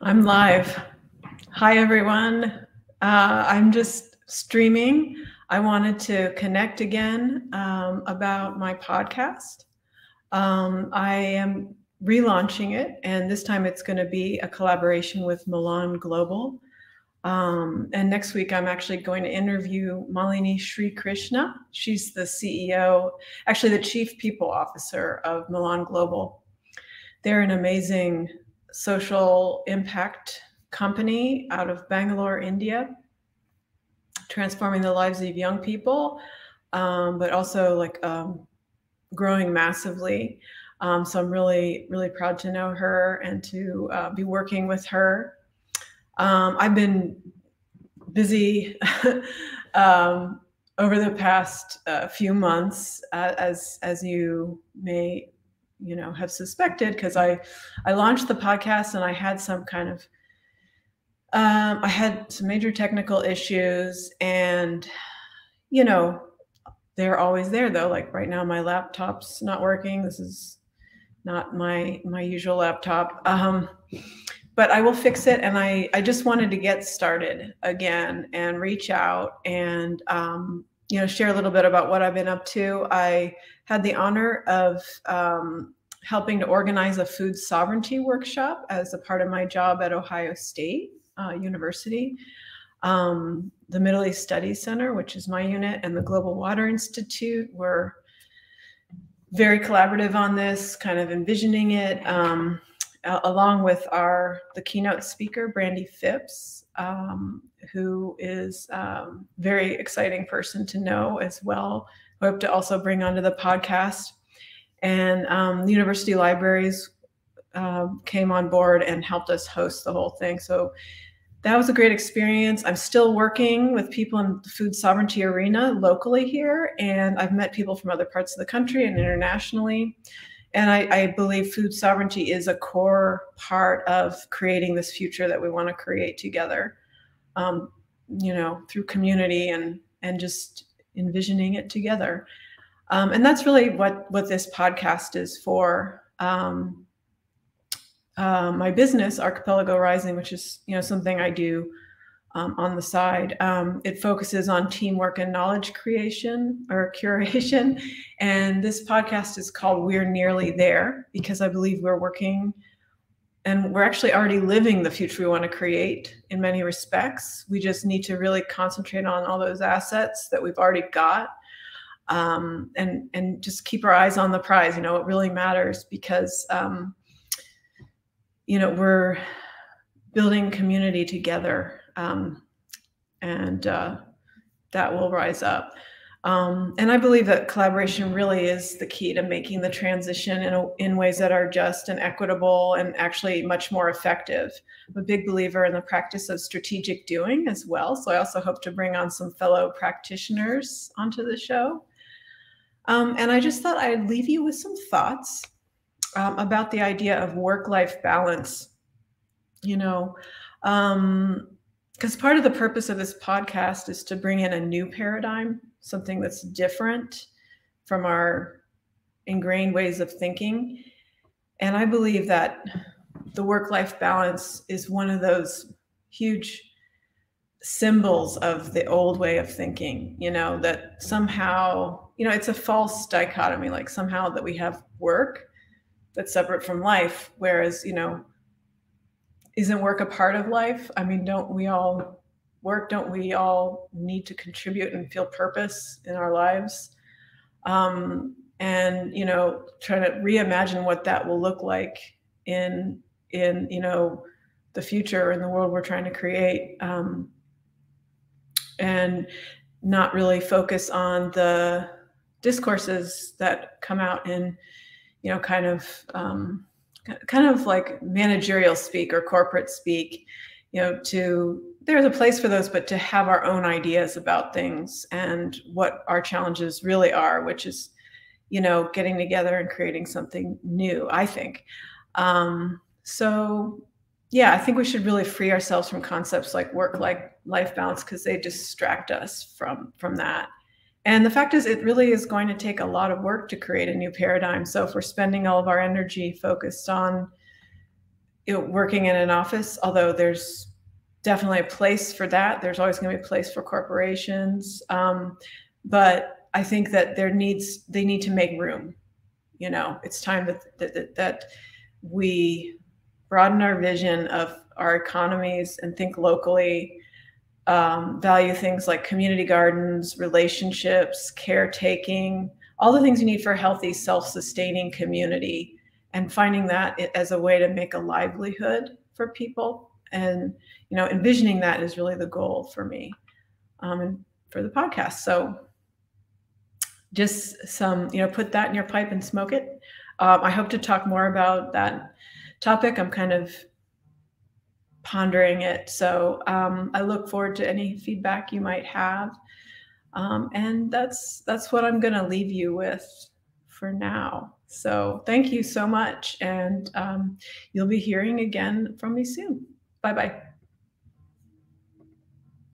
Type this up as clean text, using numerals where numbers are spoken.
I'm live. Hi, everyone. I'm just streaming. I wanted to connect again about my podcast. I am relaunching it, and this time it's going to be a collaboration with Milan Global. And next week, I'm actually going to interview Malini Sri Krishna. She's the CEO, actually, the Chief People Officer of Milan Global. They're an amazing social impact company out of Bangalore, India, transforming the lives of young people, but also growing massively. So I'm really, really proud to know her and to be working with her. I've been busy over the past few months, as you may have suspected, because I launched the podcast and I had some kind of I had some major technical issues, and they're always there though. Like right now my laptop's not working. This is not my usual laptop, but I will fix it. And I just wanted to get started again and reach out and share a little bit about what I've been up to. I had the honor of helping to organize a food sovereignty workshop as a part of my job at Ohio State University. The Middle East Studies Center, which is my unit, and the Global Water Institute were very collaborative on this, kind of envisioning it, along with the keynote speaker, Brandy Phipps, who is a very exciting person to know as well. I hope to also bring onto the podcast. And the university libraries came on board and helped us host the whole thing. So that was a great experience. I'm still working with people in the food sovereignty arena locally here, and I've met people from other parts of the country and internationally. And I believe food sovereignty is a core part of creating this future that we want to create together, through community and just envisioning it together. And that's really what this podcast is for. My business, Archipelago Rising, which is something I do on the side. It focuses on teamwork and knowledge creation or curation. And this podcast is called We're Nearly There, because I believe we're working and we're actually already living the future we want to create in many respects. We just need to really concentrate on all those assets that we've already got, and just keep our eyes on the prize. It really matters, because we're building community together, and that will rise up. And I believe that collaboration really is the key to making the transition in ways that are just and equitable and actually much more effective. I'm a big believer in the practice of strategic doing as well. So I also hope to bring on some fellow practitioners onto the show. And I just thought I'd leave you with some thoughts about the idea of work-life balance, because part of the purpose of this podcast is to bring in a new paradigm, something that's different from our ingrained ways of thinking. And I believe that the work-life balance is one of those huge symbols of the old way of thinking, that somehow, it's a false dichotomy, like somehow that we have work that's separate from life, whereas, isn't work a part of life? I mean, don't we all work? Don't we all need to contribute and feel purpose in our lives? And, trying to reimagine what that will look like in the future, in the world we're trying to create, and not really focus on the discourses that come out in, kind of like managerial speak or corporate speak, there's a place for those, but to have our own ideas about things and what our challenges really are, which is, getting together and creating something new, I think. So yeah, I think we should really free ourselves from concepts like work-life balance, because they distract us from that. And the fact is, it really is going to take a lot of work to create a new paradigm. So if we're spending all of our energy focused on working in an office, although there's definitely a place for that. There's always going to be a place for corporations. But I think that they need to make room. It's time that we broaden our vision of our economies and think locally, value things like community gardens, relationships, caretaking, all the things you need for a healthy, self-sustaining community, and finding that as a way to make a livelihood for people. And, envisioning that is really the goal for me, and for the podcast. So just put that in your pipe and smoke it. I hope to talk more about that topic. I'm kind of pondering it. So I look forward to any feedback you might have. And that's what I'm going to leave you with for now. So thank you so much. And you'll be hearing again from me soon. Bye-bye.